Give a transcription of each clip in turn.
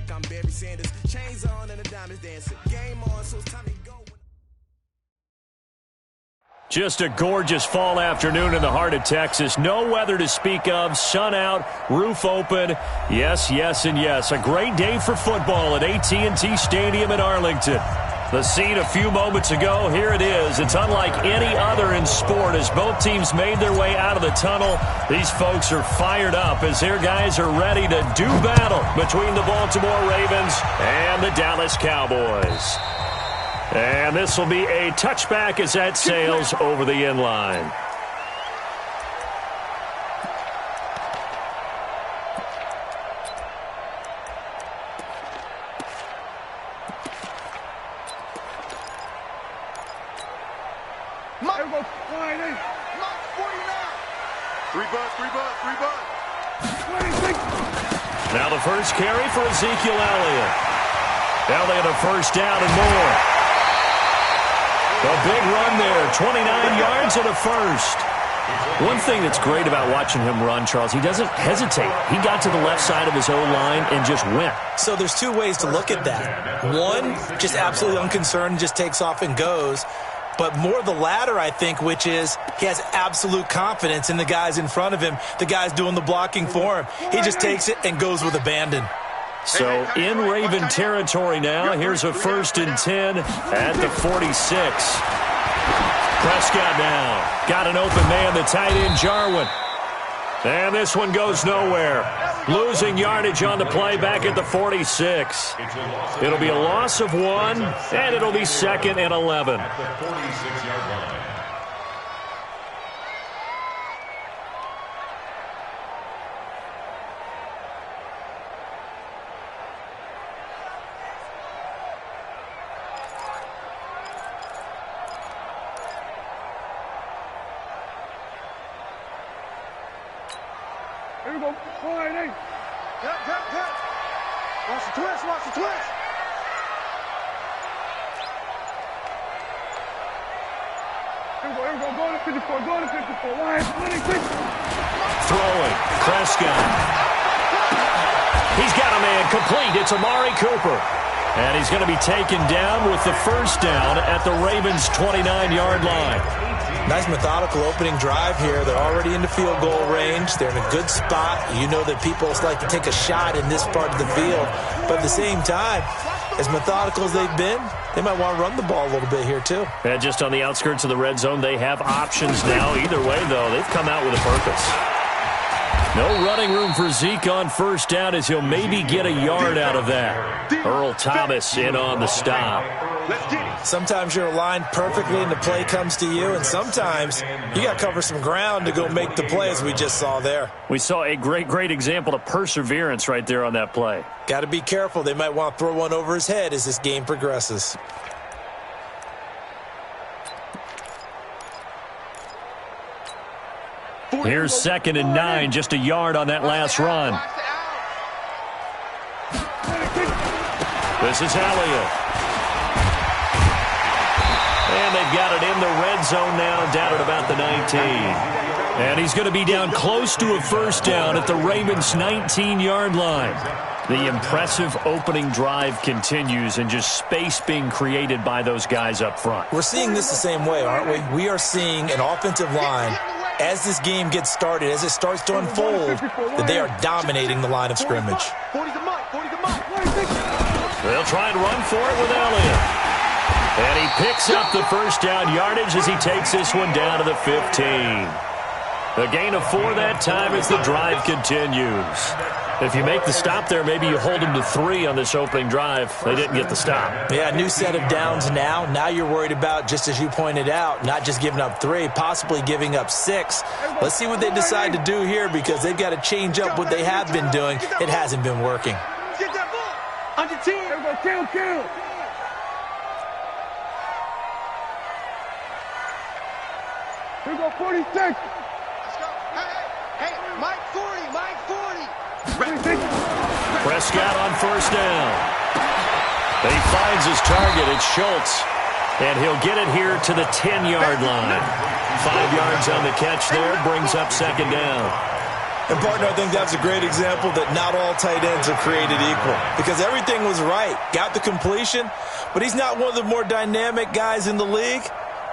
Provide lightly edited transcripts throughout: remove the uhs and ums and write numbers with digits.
like I'm Barry Sanders. Chains on and the diamonds dancing. Game on, so it's time to go. Just a gorgeous fall afternoon in the heart of Texas. No weather to speak of. Sun out, roof open. Yes, yes, and yes. A great day for football at AT&T Stadium in Arlington. The scene a few moments ago, here it is. It's unlike any other in sport as both teams made their way out of the tunnel. These folks are fired up as their guys are ready to do battle between the Baltimore Ravens and the Dallas Cowboys. And this will be a touchback as that sails over the end line. Now the first carry for Ezekiel Elliott. Elliott a first down and more. A big run there, 29 yards and a first. One thing that's great about watching him run, Charles, he doesn't hesitate. He got to the left side of his O-line and just went. So there's two ways to look at that. One, just absolutely unconcerned, just takes off and goes. But more the latter, I think, which is he has absolute confidence in the guys in front of him, the guys doing the blocking for him. He just takes it and goes with abandon. So in Raven territory now, here's a 1st and 10 at the 46. Prescott now got an open man, the tight end Jarwin. And this one goes nowhere. Losing yardage on the play back at the 46. It'll be a loss of 1, and it'll be 2nd and 11. Here we go. All right, Yep. Watch the twist. Here we go. Go to 54. Throwing. Prescott. He's got a man complete. It's Amari Cooper. And he's going to be taken down with the first down at the Ravens' 29-yard line. Nice methodical opening drive here. They're already in the field goal range. They're in a good spot. You know that people like to take a shot in this part of the field. But at the same time, as methodical as they've been, they might want to run the ball a little bit here too. And just on the outskirts of the red zone, they have options now. Either way, though, they've come out with a purpose. No running room for Zeke on first down as he'll maybe get a yard out of that. Earl Thomas in on the stop. Sometimes you're aligned perfectly and the play comes to you, and sometimes you got to cover some ground to go make the play, as we just saw there. We saw a great example of perseverance right there on that play. Got to be careful. They might want to throw one over his head as this game progresses. Here's 2nd and 9, just a yard on that last run. This is Elliott. And they've got it in the red zone now, down at about the 19. And he's going to be down close to a first down at the Ravens' 19-yard line. The impressive opening drive continues and just space being created by those guys up front. We're seeing this the same way, aren't we? We are seeing an offensive line, as this game gets started, as it starts to unfold, that they are dominating the line of scrimmage. They'll try and run for it with Elliott. And he picks up the first down yardage as he takes this one down to the 15. A gain of 4 that time as the drive continues. If you make the stop there, maybe you hold them to 3 on this opening drive. They didn't get the stop. Yeah, new set of downs now. Now you're worried about, just as you pointed out, not just giving up 3, possibly giving up 6. Let's see what they decide to do here, because they've got to change up what they have been doing. It hasn't been working. Get that ball. On your team. Kill. Here we go, 46. Let's go. Hey, Mike 40. Prescott on first down. He finds his target. It's Schultz. And he'll get it here to the 10-yard line. 5 yards on the catch there, brings up second down. And, partner, I think that's a great example that not all tight ends are created equal because everything was right. Got the completion, but he's not one of the more dynamic guys in the league.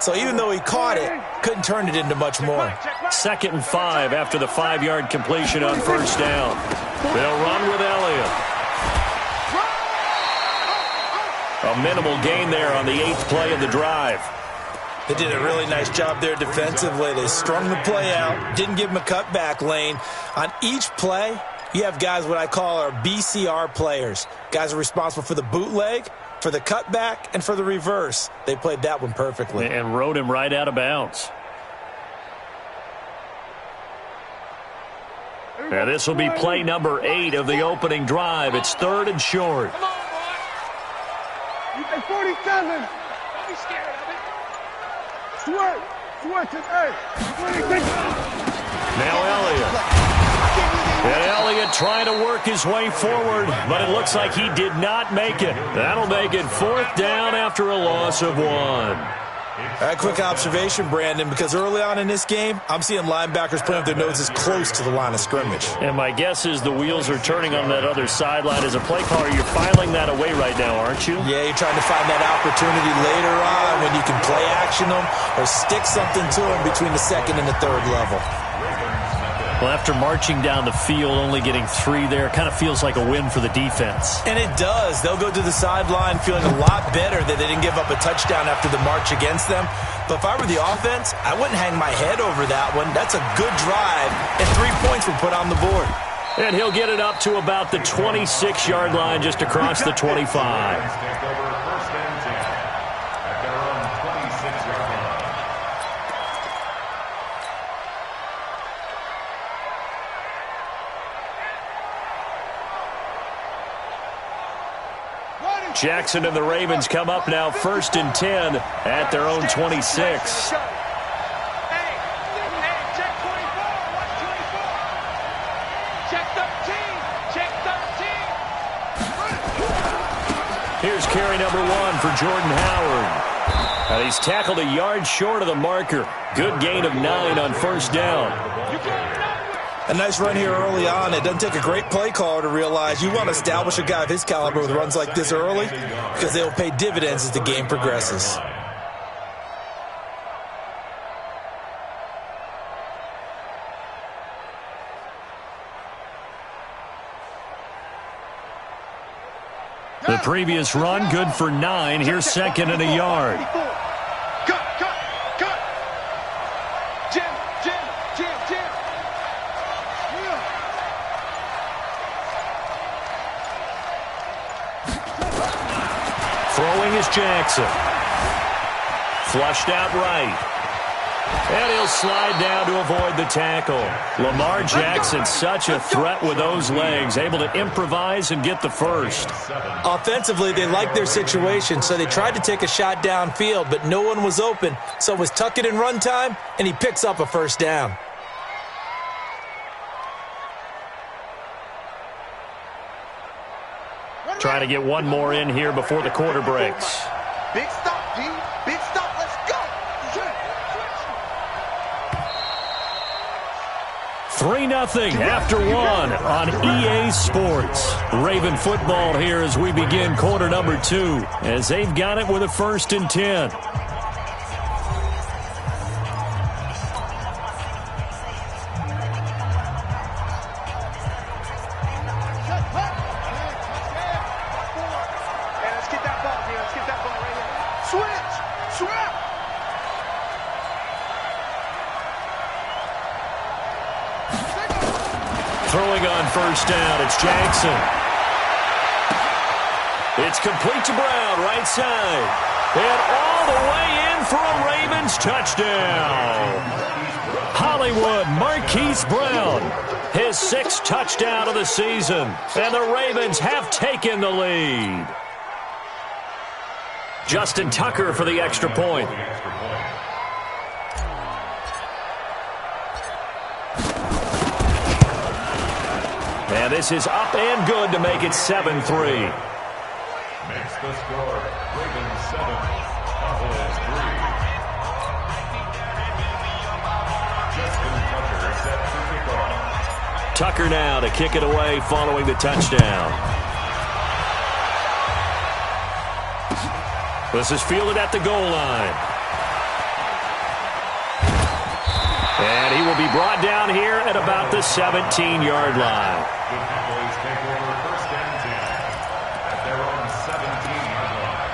So even though he caught it, couldn't turn it into much more. 2nd and 5 after the 5-yard completion on first down. They'll run with Elliott. A minimal gain there on the 8th play of the drive. They did a really nice job there defensively. They strung the play out, didn't give him a cutback lane. On each play, you have guys what I call our BCR players. Guys are responsible for the bootleg, for the cutback, and for the reverse. They played that one perfectly. And rode him right out of bounds. Now this will be play number 8 of the opening drive. It's 3rd and short. Come on, boy. You take 47. Don't be scared of it. Switch it, hey. 26. Now Elliott. And Elliott trying to work his way forward, but it looks like he did not make it. That'll make it 4th down after a loss of 1. All right, quick observation, Brandon, because early on in this game, I'm seeing linebackers playing with their noses close to the line of scrimmage. And my guess is the wheels are turning on that other sideline. As a play caller, you're filing that away right now, aren't you? Yeah, you're trying to find that opportunity later on when you can play action them or stick something to them between the 2nd and the 3rd level. Well, after marching down the field, only getting 3 there, kind of feels like a win for the defense. And it does. They'll go to the sideline feeling a lot better that they didn't give up a touchdown after the march against them. But if I were the offense, I wouldn't hang my head over that one. That's a good drive, and 3 points were put on the board. And he'll get it up to about the 26-yard line just across the 25. Jackson and the Ravens come up now 1st and 10 at their own 26. Hey, check 24. Watch 24. Check 13. Check 13. Here's carry number 1 for Jordan Howard. And he's tackled a yard short of the marker. Good gain of 9 on first down. A nice run here early on. It doesn't take a great play caller to realize you want to establish a guy of his caliber with runs like this early because they will pay dividends as the game progresses. The previous run, good for 9. Here's 2nd and a yard. Cut. Jim. Throwing is Jackson. Flushed out right. And he'll slide down to avoid the tackle. Lamar Jackson, such a threat with those legs, able to improvise and get the first. Offensively, they liked their situation, so they tried to take a shot downfield, but no one was open. So it was tuck it in run time, and he picks up a first down. Trying to get one more in here before the quarter breaks. Big stop, D. Big stop. Let's go. 3-0 after 1 on EA Sports. Raven football here as we begin quarter number 2, as they've got it with a 1st and 10. Throwing on first down, it's Jackson. It's complete to Brown, right side. And all the way in for a Ravens touchdown. Hollywood Marquise Brown, his 6th touchdown of the season. And the Ravens have taken the lead. Justin Tucker for the extra point. And this is up and good to make it 7-3. Makes the score, Ravens 7, Cowboys 3. Justin Tucker set to kick off. Tucker now to kick it away following the touchdown. This is fielded at the goal line. And he will be brought down here at about the 17-yard line. The Cowboys take over first and 10 at their own 17-yard line.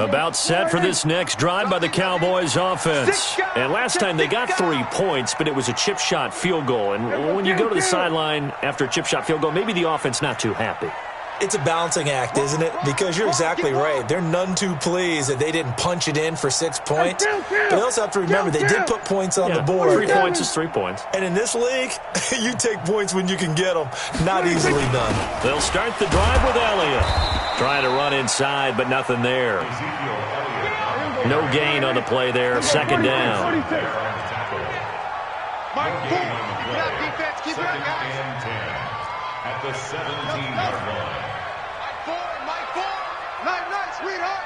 About set for this next drive by the Cowboys offense. And last time they got 3 points, but it was a chip shot field goal. And when you go to the sideline after a chip shot field goal, maybe the offense not too happy. It's a balancing act, isn't it? Because you're exactly right. They're none too pleased that they didn't punch it in for 6 points. But they also have to remember they did put points on the board. 3 points is 3 points. And in this league, you take points when you can get them. Not easily done. They'll start the drive with Elliott. Trying to run inside, but nothing there. No gain on the play there. Second down. Keep it up, guys. At the 17-yard line. Mike 4. Nice, sweetheart.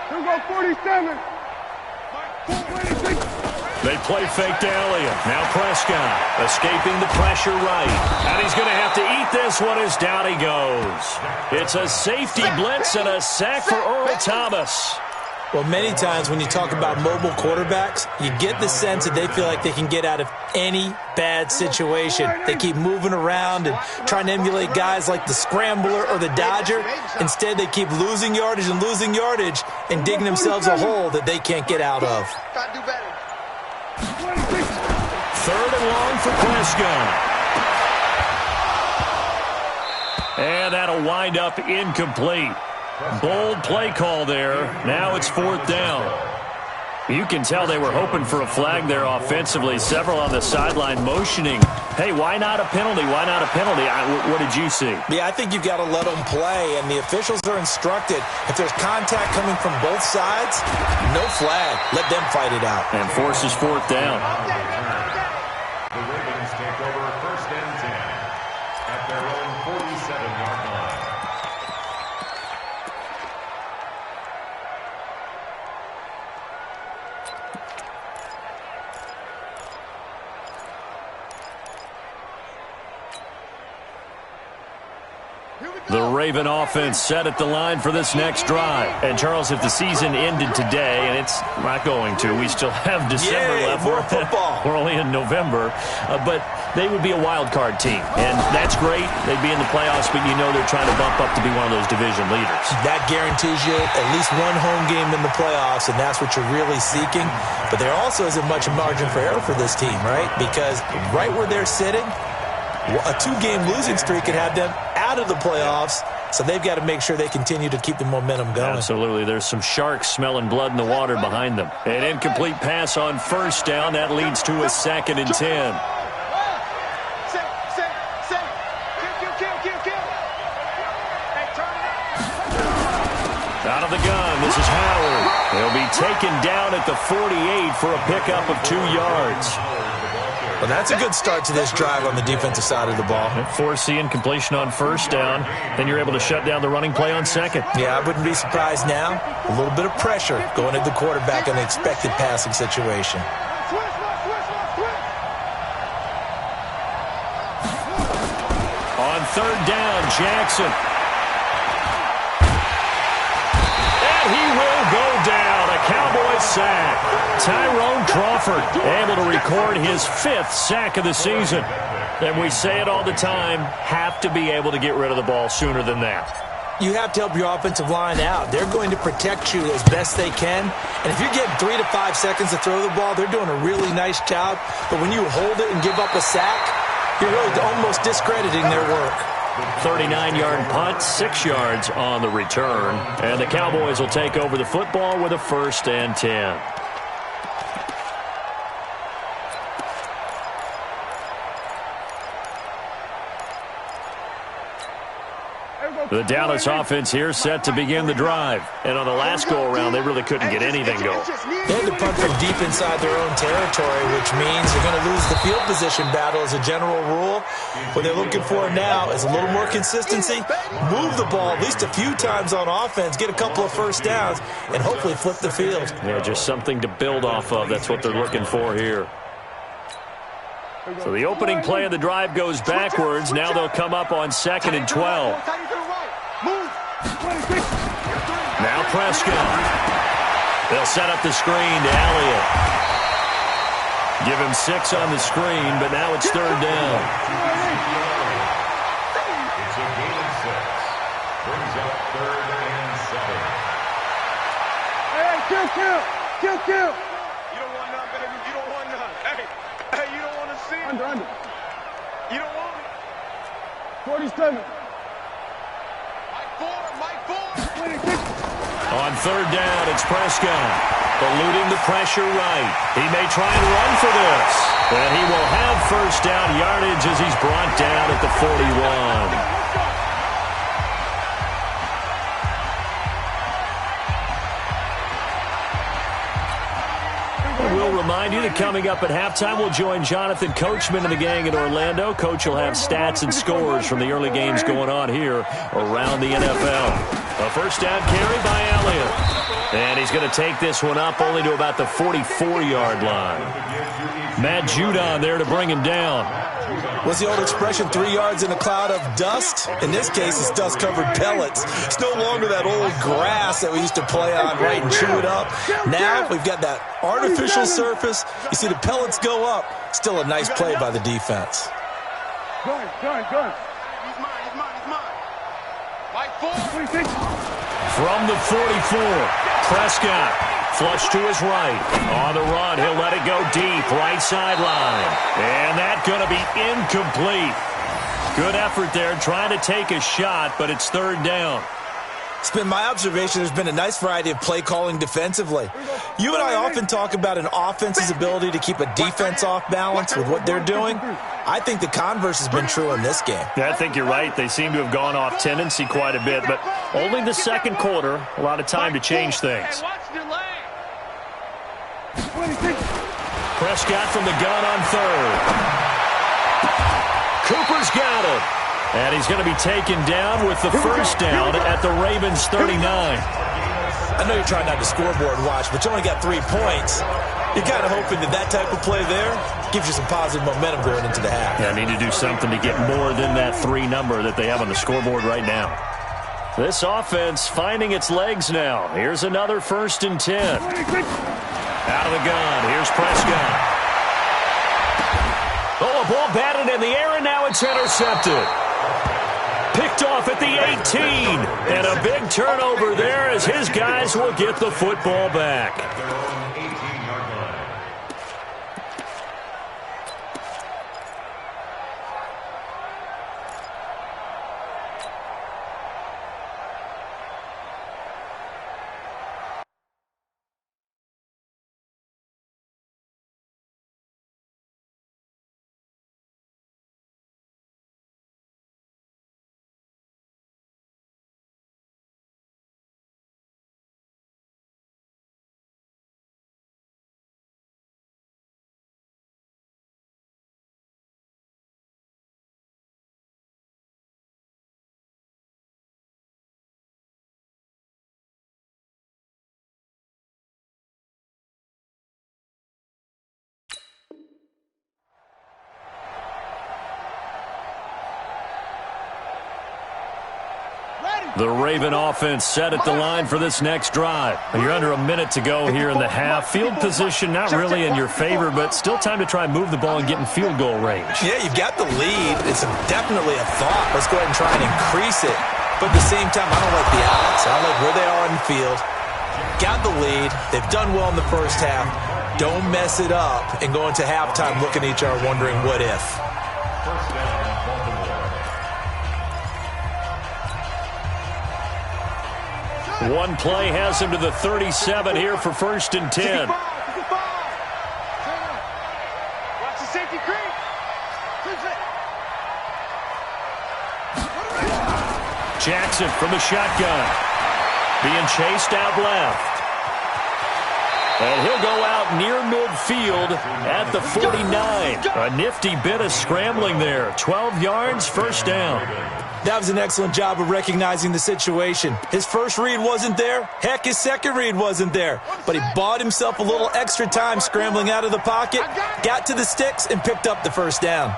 Here we go, 47. Mike 4, 26. They play fake to Elliott. Now Prescott escaping the pressure right. And he's going to have to eat this one as down he goes. It's a safety blitz and a sack for Earl Thomas. Well, many times when you talk about mobile quarterbacks, you get the sense that they feel like they can get out of any bad situation. They keep moving around and trying to emulate guys like the Scrambler or the Dodger. Instead, they keep losing yardage and digging themselves a hole that they can't get out of. Gotta do better. 3rd and long for Prescott. And that'll wind up incomplete. Bold play call there. Now it's 4th down. You can tell they were hoping for a flag there offensively. Several on the sideline motioning. Hey, why not a penalty? Why not a penalty? What did you see? Yeah, I think you've got to let them play, and the officials are instructed. If there's contact coming from both sides, no flag. Let them fight it out. And forces 4th down. The Ravens take over first and 10 at their own 47-yard line. The Raven offense set at the line for this next drive. And, Charles, if the season ended today, and it's not going to, we still have December left. More football. We're only in November. But they would be a wild card team. And that's great. They'd be in the playoffs, but you know they're trying to bump up to be one of those division leaders. That guarantees you at least one home game in the playoffs, and that's what you're really seeking. But there also isn't much margin for error for this team, right? Because right where they're sitting, a 2-game losing streak could have them out of the playoffs, so they've got to make sure they continue to keep the momentum going. Absolutely. There's some sharks smelling blood in the water behind them. An incomplete pass on 1st down. That leads to a 2nd and 10. Out of the gun, this is Howard. He'll be taken down at the 48 for a pickup of 2 yards. Well, that's a good start to this drive on the defensive side of the ball. Force the incompletion on 1st down. Then you're able to shut down the running play on 2nd. Yeah, I wouldn't be surprised now. A little bit of pressure going at the quarterback in the expected passing situation. On 3rd down, Jackson. And he will go down. A Cowboys sack. Tyrone Crawford able to record his 5th sack of the season. And we say it all the time, have to be able to get rid of the ball sooner than that. You have to help your offensive line out. They're going to protect you as best they can. And if you're getting 3 to 5 seconds to throw the ball, they're doing a really nice job. But when you hold it and give up a sack, you're really almost discrediting their work. 39-yard punt, 6 yards on the return. And the Cowboys will take over the football with a 1st and 10. The Dallas offense here set to begin the drive. And on the last go-around, they really couldn't get anything going. They had to punt from deep inside their own territory, which means they're going to lose the field position battle as a general rule. What they're looking for now is a little more consistency, move the ball at least a few times on offense, get a couple of first downs, and hopefully flip the field. Yeah, just something to build off of. That's what they're looking for here. So the opening play of the drive goes backwards. Now they'll come up on 2nd and 12. Now Prescott. They'll set up the screen to Elliott. Give him 6 on the screen, but now it's 3rd down. It's a gain of 6. Brings up 3rd and 7. Hey, kill. You don't want none better than you don't want none. Hey, you don't want to see it. Under. You don't want it. 47. Mike Ford. 26. On 3rd down, it's Prescott. Eluding the pressure right. He may try and run for this. And he will have first down yardage as he's brought down at the 41. We'll remind you that coming up at halftime, we'll join Jonathan Coachman and the gang in Orlando. Coach will have stats and scores from the early games going on here around the NFL. A first down carry by Elliott. And he's going to take this one up only to about the 44-yard line. Matt Judon there to bring him down. What's the old expression, 3 yards in a cloud of dust? In this case, it's dust-covered pellets. It's no longer that old grass that we used to play on, right, and chew it up. Now we've got that artificial surface. You see the pellets go up. Still a nice play by the defense. Gun. He's mine. Mike Ford. 26. From the 44, Prescott flush to his right. On the run, he'll let it go deep, right sideline. And that's going to be incomplete. Good effort there, trying to take a shot, but it's 3rd down. It's been my observation there's been a nice variety of play calling defensively. You and I often talk about an offense's ability to keep a defense off balance with what they're doing. I think the converse has been true in this game. Yeah, I think you're right. They seem to have gone off tendency quite a bit, but only the 2nd quarter, a lot of time to change things. Watch your leg. 26. Prescott from the gun on 3rd. Cooper's got it. And he's going to be taken down with the first down at the Ravens' 39. I know you're trying not to scoreboard watch, but you only got 3 points. You're kind of hoping that type of play there gives you some positive momentum going into the half. Yeah, I need to do something to get more than that 3 number that they have on the scoreboard right now. This offense finding its legs now. Here's another 1st and 10. Out of the gun. Here's Prescott. Oh, a ball batted in the air, and now it's intercepted. Picked off at the 18. And a big turnover there as his guys will get the football back. At their own 18-yard line. The Raven offense set at the line for this next drive. You're under a minute to go here in the half. Field position not really in your favor, but still time to try and move the ball and get in field goal range. Yeah, you've got the lead. It's definitely a thought. Let's go ahead and try and increase it. But at the same time, I don't like the odds. I like where they are on the field. Got the lead. They've done well in the first half. Don't mess it up and go into halftime looking at each other wondering what if. First down, Baltimore. One play has him to the 37 here for 1st and 10. Watch the safety creep. Jackson from the shotgun. Being chased out left. And he'll go out near midfield at the 49. A nifty bit of scrambling there. 12 yards, first down. That was an excellent job of recognizing the situation. His first read wasn't there. Heck, his second read wasn't there. But he bought himself a little extra time scrambling out of the pocket, got to the sticks, and picked up the first down.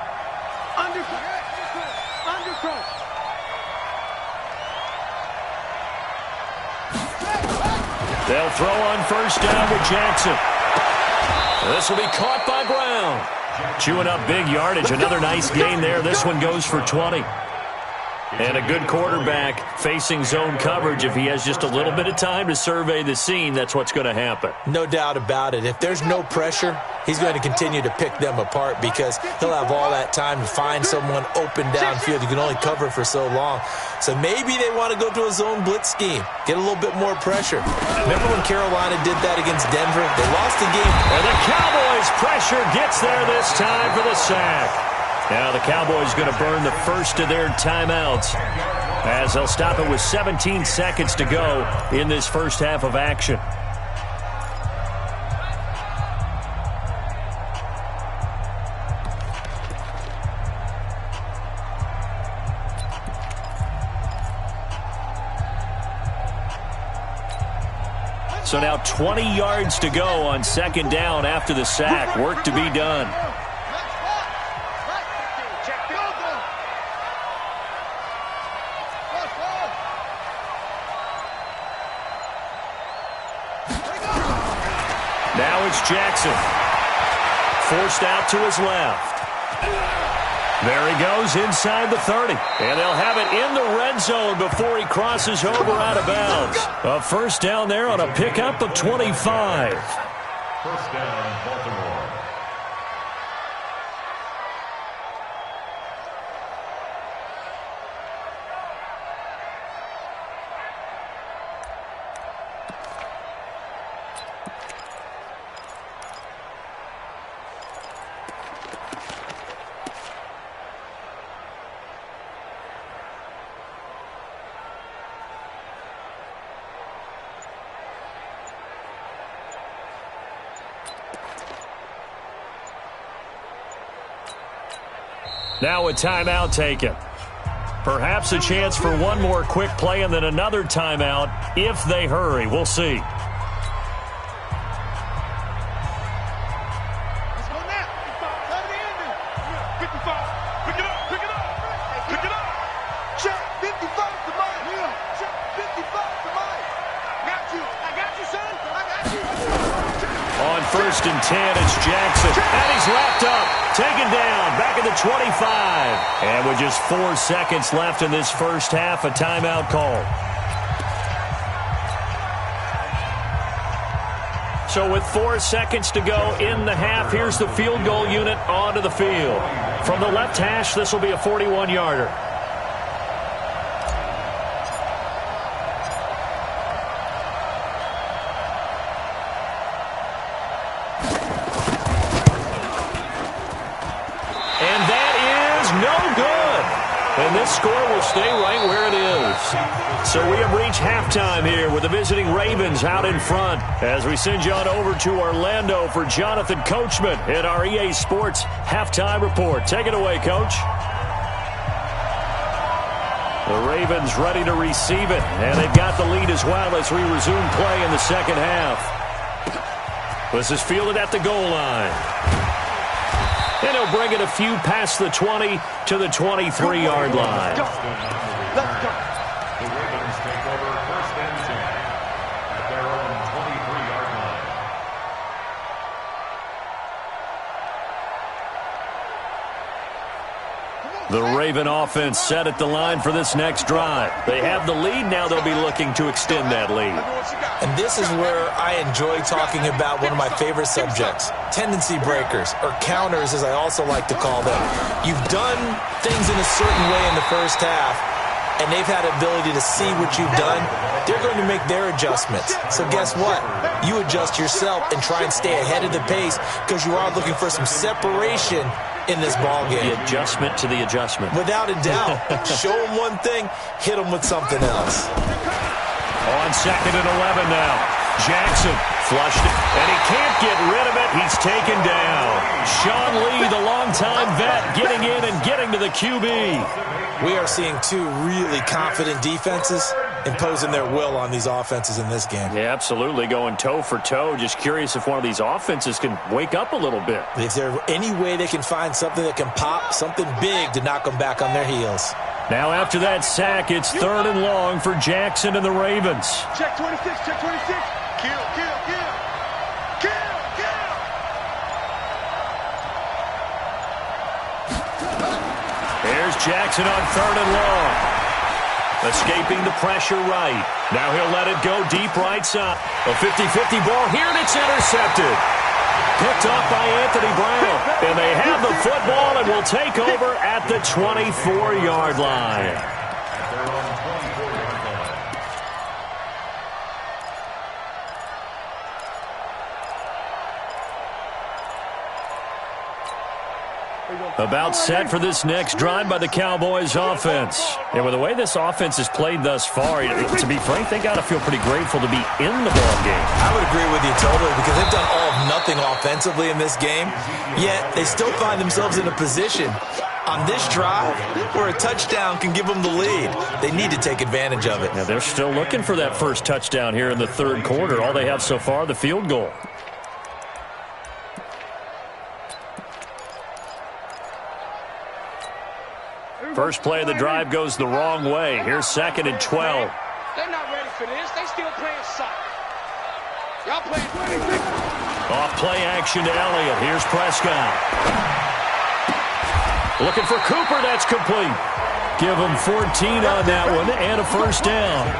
They'll throw on first down with Jackson. This will be caught by Brown. Chewing up big yardage. Another nice gain there. This one goes for 20. And a good quarterback facing zone coverage. If he has just a little bit of time to survey the scene, that's what's going to happen. No doubt about it. If there's no pressure, he's going to continue to pick them apart because he'll have all that time to find someone open downfield. You can only cover for so long. So maybe they want to go to a zone blitz scheme, get a little bit more pressure. Remember when Carolina did that against Denver? They lost the game. And the Cowboys' pressure gets there this time for the sack. Now the Cowboys going to burn the first of their timeouts as they'll stop it with 17 seconds to go in this first half of action. So now 20 yards to go on second down after the sack. Work to be done. Now it's Jackson. Forced out to his left. There he goes inside the 30. And they'll have it in the red zone before he crosses over out of bounds. A first down there on a pickup of 25. First down, Baltimore. Now a timeout taken. Perhaps a chance for one more quick play and then another timeout if they hurry. We'll see. First and 10, it's Jackson. And he's wrapped up. Taken down. Back at the 25. And with just 4 seconds left in this first half, a timeout call. So with 4 seconds to go in the half, here's the field goal unit onto the field. From the left hash, this will be a 41-yarder. And this score will stay right where it is. So we have reached halftime here with the visiting Ravens out in front as we send you on over to Orlando for Jonathan Coachman in our EA Sports Halftime Report. Take it away, Coach. The Ravens ready to receive it, and they've got the lead as well as we resume play in the second half. This is fielded at the goal line. And he'll bring it a few past the 20 to the 23-yard line. Let's go. The Ravens take over first and 10 at their own 23-yard line. The Raven offense set at the line for this next drive. They have the lead. Now they'll be looking to extend that lead. And this is where I enjoy talking about one of my favorite subjects, tendency breakers, or counters as I also like to call them. You've done things in a certain way in the first half. and they've had the ability to see what you've done, they're going to make their adjustments. So guess what? You adjust yourself and try and stay ahead of the pace because you are looking for some separation in this ball game. The adjustment to the adjustment. Without a doubt. Show them one thing, hit them with something else. On 2nd and 11 now. Jackson flushed it, and he can't get rid of it. He's taken down. Sean Lee, the longtime vet, getting in and getting to the QB. We are seeing two really confident defenses imposing their will on these offenses in this game. Yeah, absolutely, going toe for toe. Just curious if one of these offenses can wake up a little bit. Is there any way they can find something that can pop, something big to knock them back on their heels? Now after that sack, it's 3rd and long for Jackson and the Ravens. Check 26, check 26. Kill, kill, kill. Kill, kill. Here's Jackson on 3rd and long. Escaping the pressure right. Now he'll let it go deep right side. A 50-50 ball here, and it's intercepted. Picked off by Anthony Brown. And they have the football and will take over at the 24-yard line. About set for this next drive by the Cowboys offense. And with the way this offense has played thus far, to be frank, they got to feel pretty grateful to be in the ball game. I would agree with you totally because they've done all of nothing offensively in this game, yet they still find themselves in a position on this drive where a touchdown can give them the lead. They need to take advantage of it. Now they're still looking for that first touchdown here in the 3rd quarter. All they have so far, the field goal. First play of the drive goes the wrong way. Here's 2nd and 12. They're not ready for this. They still playing soft. Y'all playing 26. Off play action to Elliott. Here's Prescott. Looking for Cooper. That's complete. Give him 14 on that one and a first down.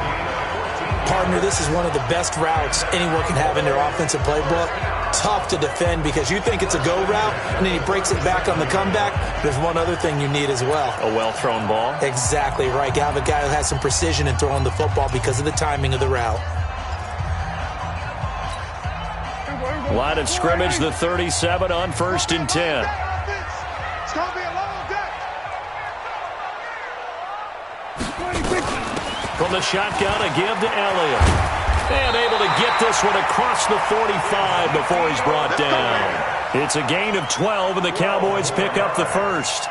Partner, this is one of the best routes anyone can have in their offensive playbook. Tough to defend because you think it's a go route, and then he breaks it back on the comeback. There's one other thing you need as well. A well-thrown ball. Exactly right. You have a guy who has some precision in throwing the football because of the timing of the route. Line of scrimmage, the 37 on 1st and 10. It's going to be a long day. From the shotgun, a give to Elliott. And able to get this one across the 45 before he's brought down. It's a gain of 12, and the Cowboys pick up the first.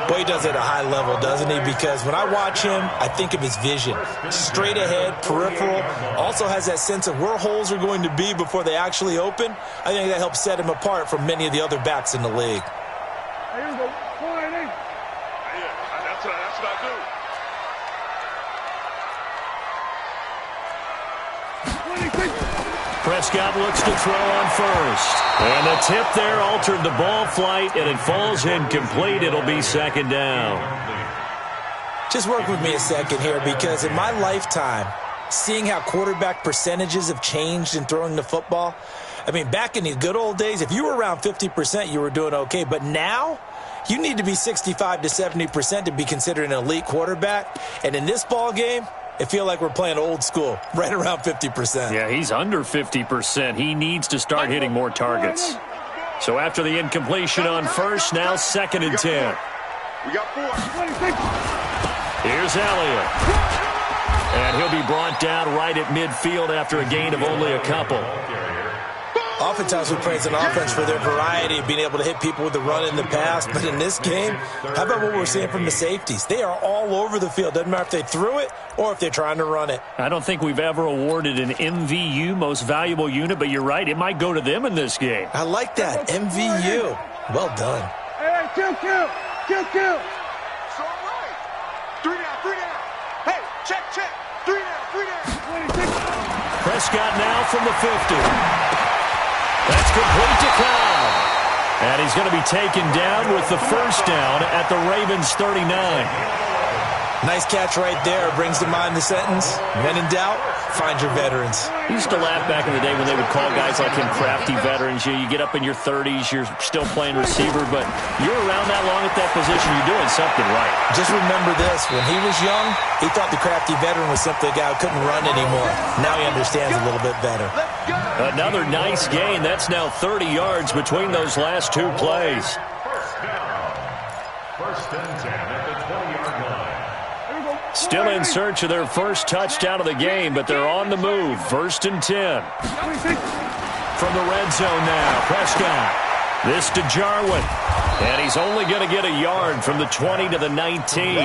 Boy, he does it at a high level, doesn't he? Because when I watch him, I think of his vision. Straight ahead, peripheral. Also has that sense of where holes are going to be before they actually open. I think that helps set him apart from many of the other backs in the league. Here we go. 4-8. Yeah, that's what I do. Prescott looks to throw on first. And the tip there altered the ball flight, and it falls incomplete. It'll be 2nd down. Just work with me a second here because in my lifetime, seeing how quarterback percentages have changed in throwing the football, I mean, back in the good old days, if you were around 50%, you were doing okay. But now, you need to be 65 to 70% to be considered an elite quarterback. And in this ball game, I feel like we're playing old school, right around 50%. Yeah, he's under 50%. He needs to start hitting more targets. So after the incompletion on first, now 2nd and 10. We got 4. Here's Elliott. And he'll be brought down right at midfield after a gain of only a couple. Oftentimes we praise an offense for their variety of being able to hit people with the run in the pass. But in this game, how about what we're seeing from the safeties? They are all over the field. Doesn't matter if they threw it or if they're trying to run it. I don't think we've ever awarded an MVU, most valuable unit, but you're right. It might go to them in this game. I like that. MVU. Well done. Hey, kill. It's all right. 3 down. Hey, check. 3 down. Prescott now from the 50. That's complete to Cobb. And he's going to be taken down with the first down at the Ravens 39. Nice catch right there. Brings to mind the sentence, when in doubt, find your veterans. I used to laugh back in the day when they would call guys like him crafty veterans. You get up in your 30s, you're still playing receiver, but you're around that long at that position, you're doing something right. Just remember this. When he was young, he thought the crafty veteran was simply a guy who couldn't run anymore. Now he understands a little bit better. Another nice gain. That's now 30 yards between those last two plays. First and 10 at the 20-yard line. Still in search of their first touchdown of the game, but they're on the move. First and 10. From the red zone now, Prescott. This to Jarwin. And he's only going to get a yard from the 20 to the 19.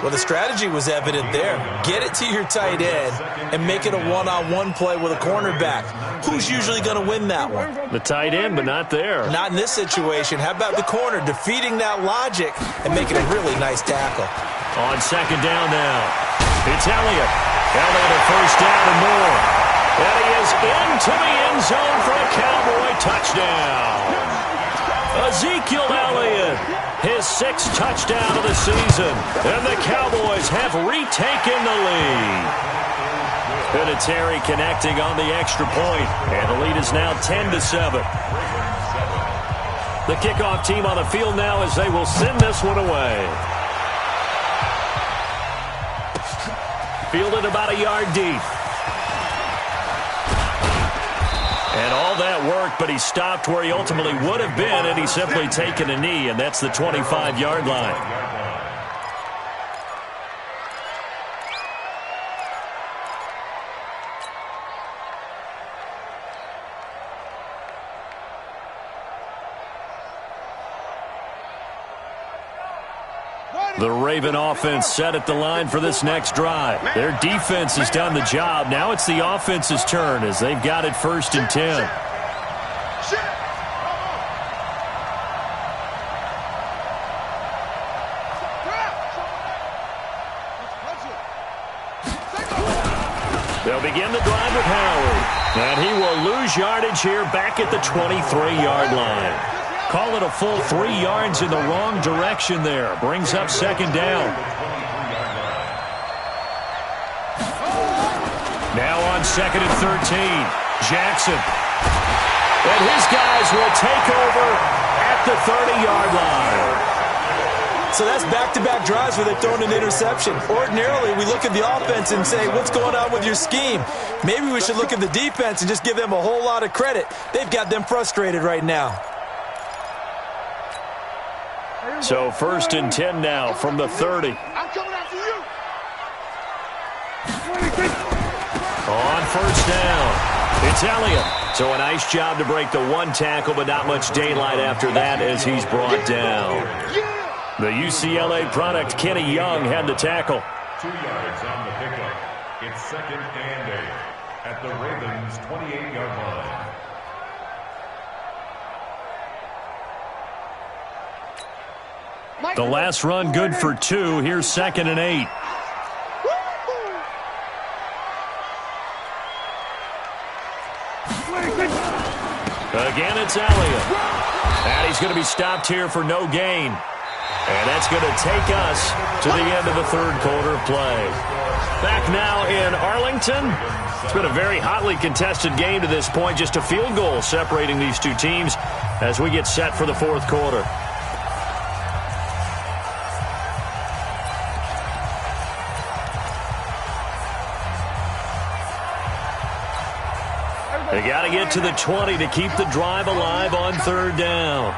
Well, the strategy was evident there. Get it to your tight end and make it a one-on-one play with a cornerback. Who's usually going to win that one? The tight end, but not there. Not in this situation. How about the corner defeating that logic and making a really nice tackle? On second down now, it's Elliott. Elliott a first down and more. And he is into the end zone for a Cowboy touchdown. Ezekiel Elliott, his 6th touchdown of the season. And the Cowboys have retaken the lead. Vinatieri connecting on the extra point. And the lead is now 10-7. The kickoff team on the field now as they will send this one away. Fielded about a yard deep. And all that work, but he stopped where he ultimately would have been, and he's simply taken a knee, and that's the 25-yard line. The Raven offense set at the line for this next drive. Their defense has done the job. Now it's the offense's turn as they've got it first and 10. They'll begin the drive with Howard. And he will lose yardage here back at the 23-yard line. Call it a full 3 yards in the wrong direction there. Brings up second down. Now on second and 13. Jackson. And his guys will take over at the 30-yard line. So that's back-to-back drives where they've thrown an interception. Ordinarily, we look at the offense and say, what's going on with your scheme? Maybe we should look at the defense and just give them a whole lot of credit. They've got them frustrated right now. So first and 10 now from the 30. I'm coming after you. On first down, it's Elliott. So a nice job to break the one tackle, but not much daylight after that as he's brought down. The UCLA product, Kenny Young, had the tackle. 2 yards on the pickup. It's second and 8 at the Ravens' 28-yard line. The last run good for 2. Here's second and 8. Again, it's Elliott. And he's going to be stopped here for no gain. And that's going to take us to the end of the third quarter of play. Back now in Arlington. It's been a very hotly contested game to this point. Just a field goal separating these two teams as we get set for the fourth quarter. They got to get to the 20 to keep the drive alive on third down.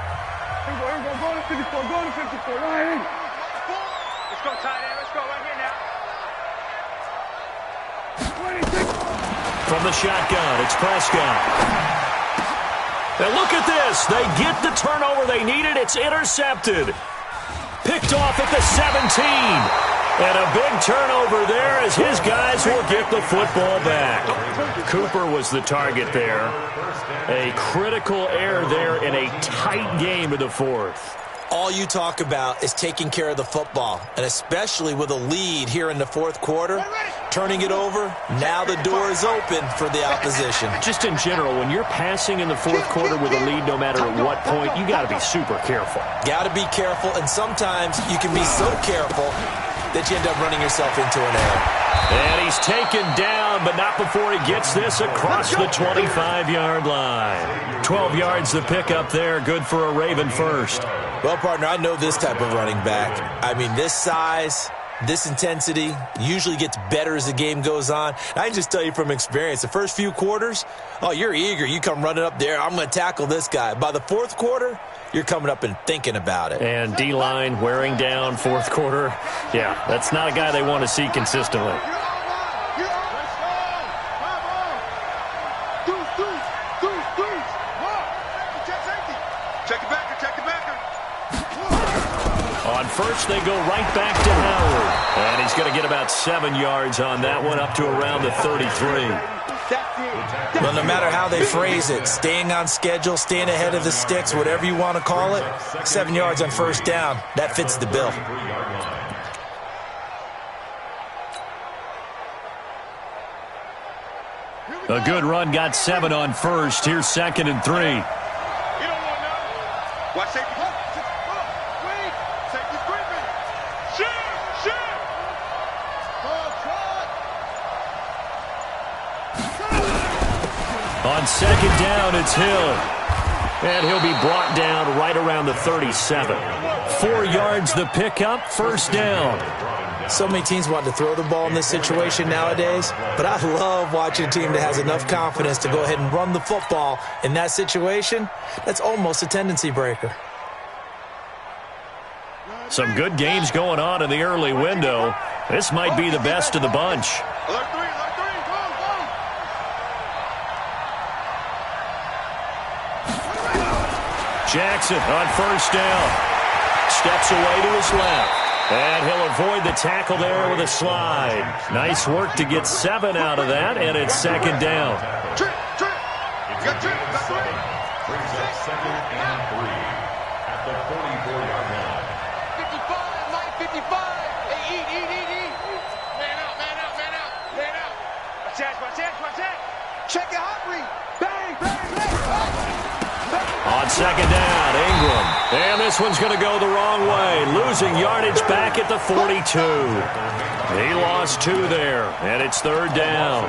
Go to 54. Go to 54. Right in. Let's go, tight end. Let's go right here now. 26. From the shotgun, it's Prescott. And look at this. They get the turnover they needed. It's intercepted. Picked off at the 17. And a big turnover there as his guys will get the football back. Cooper was the target there. A critical error there in a tight game in the fourth. All you talk about is taking care of the football, and especially with a lead here in the fourth quarter. turning it over. Now the door is open for the opposition. Just in general, when you're passing in the fourth quarter with a lead, no matter at what point, you got to be super careful. Got to be careful, and sometimes you can be so careful that you end up running yourself into an error. And he's taken down, but not before he gets this across the 25-yard line. 12 yards to pick up there. Good for a Raven first. Well, partner, I know this type of running back. I mean, this size, this intensity usually gets better as the game goes on. And I can just tell you from experience, the first few quarters, oh, you're eager. You come running up there, I'm going to tackle this guy. By the fourth quarter, you're coming up and thinking about it. And D-line wearing down fourth quarter. Yeah, that's not a guy they want to see consistently. On first, they go right back to Howard. And he's going to get about 7 yards on that one, up to around the 33. Well, no matter how they phrase it, staying on schedule, staying ahead of the sticks, whatever you want to call it, 7 yards on first down, that fits the bill. A good run got 7 on first. Here's 2nd and 3. You don't want none. Watch safety. Wait. Safety's creeping. Shoot. On 2nd down, it's Hill. And he'll be brought down right around the 37. 4 yards the pickup, first down. So many teams want to throw the ball in this situation nowadays, but I love watching a team that has enough confidence to go ahead and run the football. In that situation, that's almost a tendency breaker. Some good games going on in the early window. This might be the best of the bunch. Alert three, go. Jackson on first down. Steps away to his left. And he'll avoid the tackle there with a slide. Nice work to get 7 out of that, and it's 2nd down. Trip. You got trip. Brings up 2nd and 3 at the 44-yard line. 55, Mike, 55. Hey, eat. Man out. Watch that. Check it out, read. Bang. On 2nd down, Ingram. And this one's going to go the wrong way. Losing yardage back at the 42. He lost 2 there, and it's 3rd down.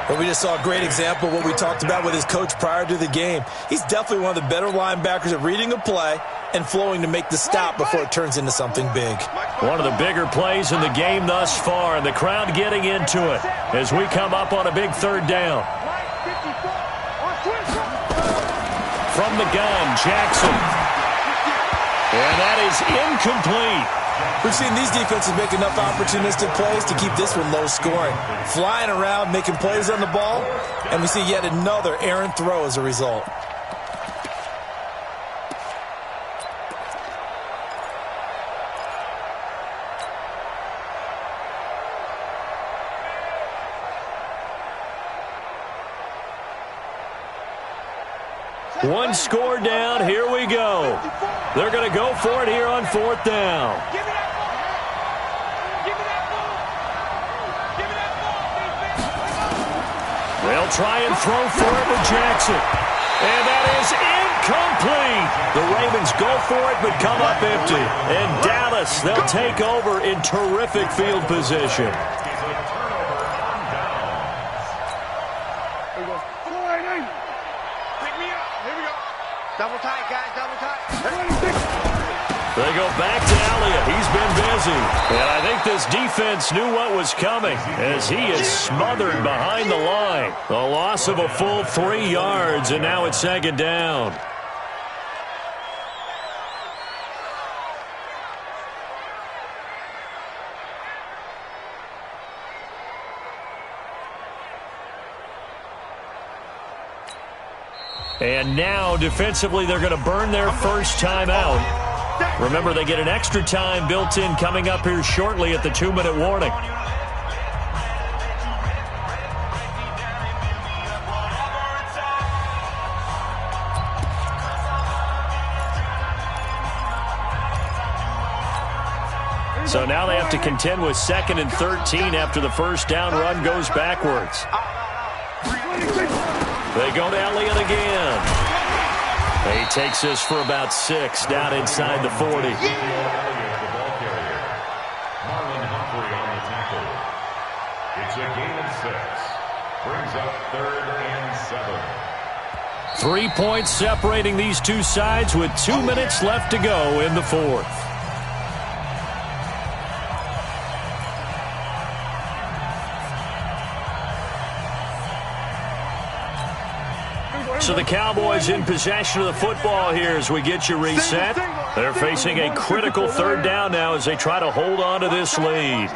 Well, we just saw a great example of what we talked about with his coach prior to the game. He's definitely one of the better linebackers at reading a play and flowing to make the stop before it turns into something big. One of the bigger plays in the game thus far, and the crowd getting into it as we come up on a big 3rd down. From the gun, Jackson. And that is incomplete. We've seen these defenses make enough opportunistic plays to keep this one low scoring. Flying around, making plays on the ball, and we see yet another errant throw as a result. One score down, here we go. They're going to go for it here on 4th down. They'll try and throw for it with Jackson. And that is incomplete. The Ravens go for it but come up empty. And Dallas, they'll take over in terrific field position. Double tight, guys, double tight. They go back to Elliott. He's been busy. And I think this defense knew what was coming as he is smothered behind the line. The loss of a full 3 yards, and now it's 2nd down. And now, defensively, they're going to burn their first time out. Remember, they get an extra time built in coming up here shortly at the 2-minute warning. So now they have to contend with 2nd and 13 after the first down run goes backwards. They go to Elliott again. He takes this for about 6 down inside the 40. It's a gain of 6. Brings up 3rd and 7. 3 points separating these two sides with 2 minutes left to go in the 4th. So the Cowboys in possession of the football here as we get you reset. They're facing a critical 3rd down now as they try to hold on to this lead.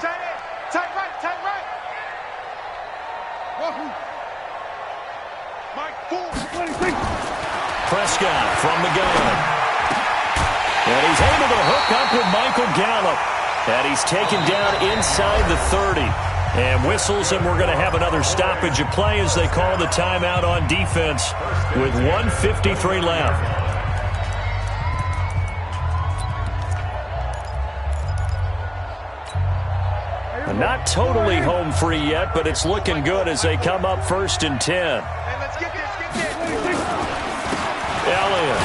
Prescott from the gun. And he's able to hook up with Michael Gallup. And he's taken down inside the 30. And whistles, and we're going to have another stoppage of play as they call the timeout on defense with 1:53 left. Not totally home free yet, but it's looking good as they come up 1st and 10. Elliott.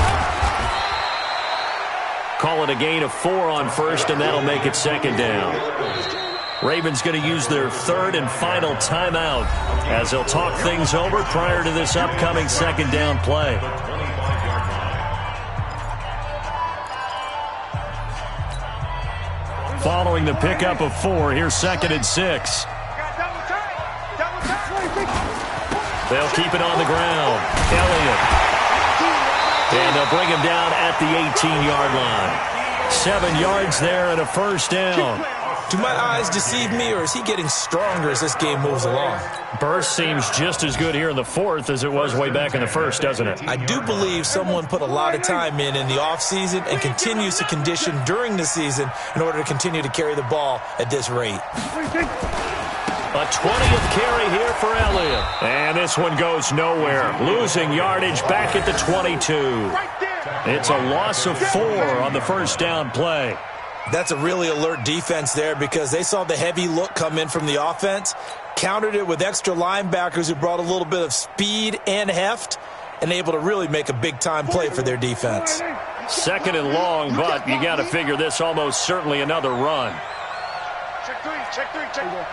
Call it a gain of 4 on 1st, and that'll make it 2nd down. Ravens going to use their 3rd and final timeout as they'll talk things over prior to this upcoming 2nd down play. Following the pickup of 4, here's 2nd and 6. They'll keep it on the ground. Elliott. And they'll bring him down at the 18-yard line. 7 yards there and a 1st down. Do my eyes deceive me, or is he getting stronger as this game moves along? Burst seems just as good here in the 4th as it was way back in the 1st, doesn't it? I do believe someone put a lot of time in the offseason and continues to condition during the season in order to continue to carry the ball at this rate. A 20th carry here for Elliott. And this one goes nowhere. Losing yardage back at the 22. It's a loss of 4 on the 1st down play. That's a really alert defense there because they saw the heavy look come in from the offense, countered it with extra linebackers who brought a little bit of speed and heft, and able to really make a big-time play for their defense. 2nd and long, but you got to figure this almost certainly another run. Check 3, check 3, check 4.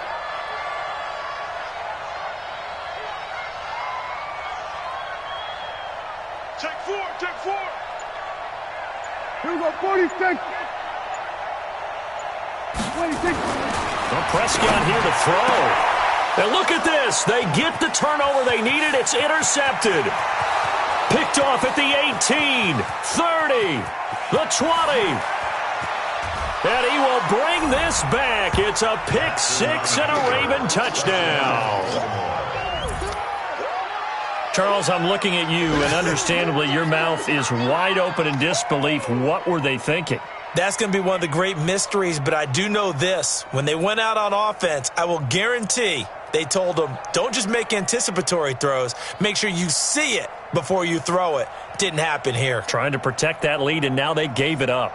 Check 4, check 4. Here we go, 46. 26. Well, Prescott here to throw. And look at this. They get the turnover they needed. It's intercepted. Picked off at the 18, 30, the 20. And he will bring this back. It's a pick 6 and a Raven touchdown. Charles, I'm looking at you, and understandably your mouth is wide open in disbelief. What were they thinking? That's going to be one of the great mysteries, but I do know this. When they went out on offense, I will guarantee they told them, don't just make anticipatory throws. Make sure you see it before you throw it. Didn't happen here. Trying to protect that lead, and now they gave it up.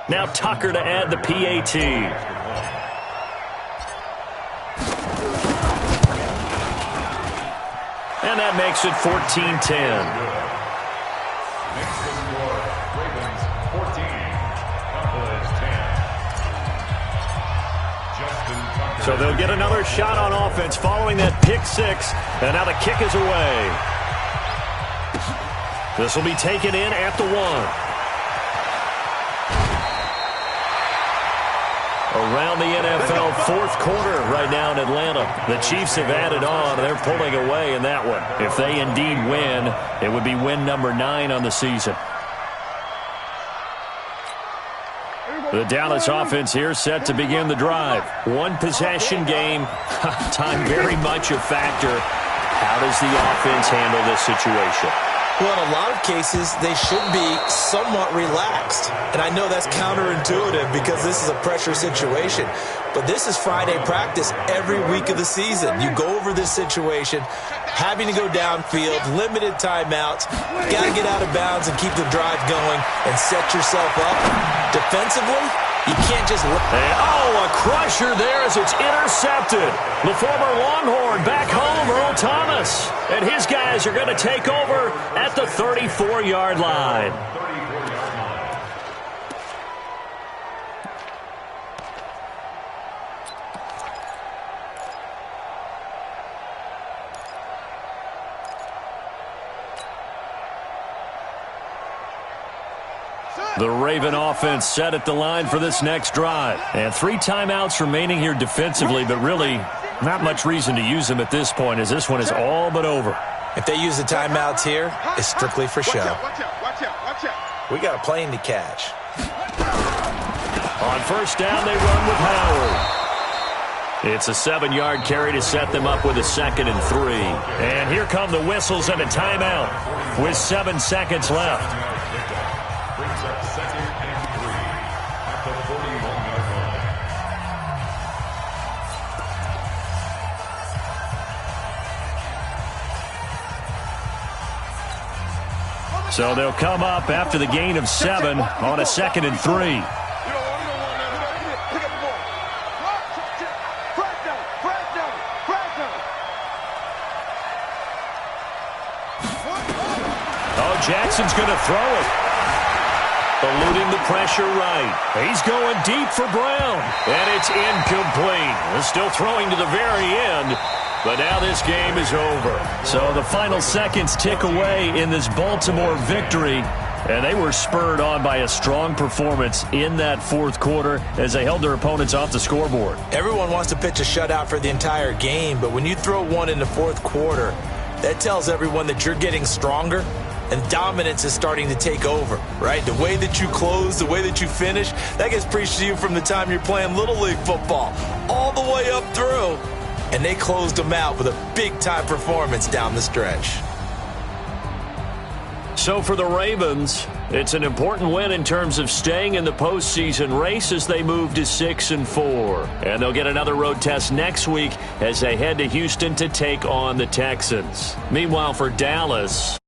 Now Tucker to add the PAT. And that makes it 14-10. So they'll get another shot on offense following that pick 6. And now the kick is away. This will be taken in at the 1. Around the NFL 4th quarter right now in Atlanta. The Chiefs have added on. They're pulling away in that one. If they indeed win, it would be win number 9 on the season. The Dallas offense here set to begin the drive. 1 possession game. Time very much a factor. How does the offense handle this situation? Well, in a lot of cases, they should be somewhat relaxed. And I know that's counterintuitive because this is a pressure situation. But this is Friday practice every week of the season. You go over this situation, having to go downfield, limited timeouts, got to get out of bounds and keep the drive going and set yourself up Defensively, you can't just look. A crusher there as it's intercepted. The former Longhorn back home, Earl Thomas. And his guys are going to take over at the 34-yard line. The Raven offense set at the line for this next drive. And 3 timeouts remaining here defensively, but really not much reason to use them at this point as this one is all but over. If they use the timeouts here, it's strictly for show. Watch out. We got a plane to catch. On first down, they run with Howard. It's a 7-yard carry to set them up with a 2nd and 3. And here come the whistles and a timeout with 7 seconds left. Brings up 2nd and 3 at the 41-yard line. So they'll come up after the gain of 7 on a 2nd and 3. Jackson's going to throw it. Eluding the pressure right. He's going deep for Brown. And it's incomplete. They're still throwing to the very end. But now this game is over. So the final seconds tick away in this Baltimore victory. And they were spurred on by a strong performance in that 4th quarter as they held their opponents off the scoreboard. Everyone wants to pitch a shutout for the entire game, but when you throw one in the 4th quarter, that tells everyone that you're getting stronger and dominance is starting to take over, right? The way that you close, the way that you finish, that gets preached to you from the time you're playing Little League football all the way up through. And they closed them out with a big-time performance down the stretch. So for the Ravens, it's an important win in terms of staying in the postseason race as they move to 6-4. And they'll get another road test next week as they head to Houston to take on the Texans. Meanwhile, for Dallas,